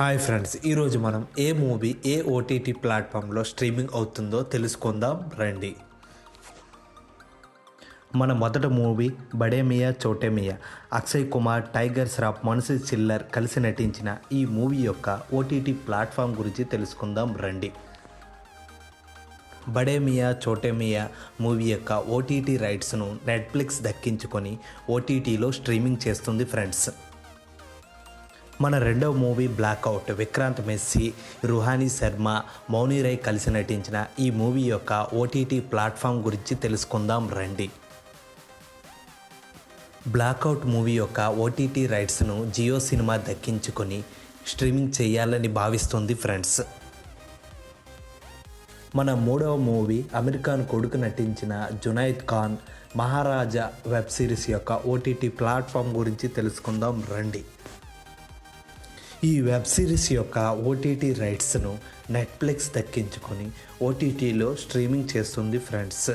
Hi friends, ఈరోజు మనం ఏ movie ఏ OTT ప్లాట్ఫామ్లో స్ట్రీమింగ్ అవుతుందో తెలుసుకుందాం రండి. మన మొదటి మూవీ బడే మియా చోటే మియా. అక్షయ్ కుమార్, టైగర్ ష్రాఫ్, మనసు చిల్లర్ కలిసి నటించిన ఈ మూవీ యొక్క ఓటీటీ ప్లాట్ఫామ్ గురించి తెలుసుకుందాం రండి. బడే మియా చోటే మియా మూవీ యొక్క ఓటీటీ రైట్స్ను నెట్ఫ్లిక్స్ దక్కించుకొని ఓటీటీలో స్ట్రీమింగ్ చేస్తుంది ఫ్రెండ్స్. మన రెండవ మూవీ బ్లాక్అవుట్. విక్రాంత్ మెస్సీ, రుహానీ శర్మ, మౌని రై కలిసి నటించిన ఈ మూవీ యొక్క ఓటీటీ ప్లాట్ఫామ్ గురించి తెలుసుకుందాం రండి. బ్లాక్అవుట్ మూవీ యొక్క ఓటీటీ రైట్స్ను జియో సినిమా దక్కించుకొని స్ట్రీమింగ్ చేయాలని భావిస్తుంది ఫ్రెండ్స్. మన మూడవ మూవీ అమెరికాన్ కొడుకు నటించిన జునైద్ ఖాన్ మహారాజా వెబ్ సిరీస్ యొక్క ఓటీటీ ప్లాట్ఫామ్ గురించి తెలుసుకుందాం రండి. ఈ వెబ్ సిరీస్ యొక్క ఓటీటీ రైట్స్ను నెట్ఫ్లిక్స్ దక్కించుకొని ఓటీటీలో స్ట్రీమింగ్ చేస్తుంది ఫ్రెండ్స్.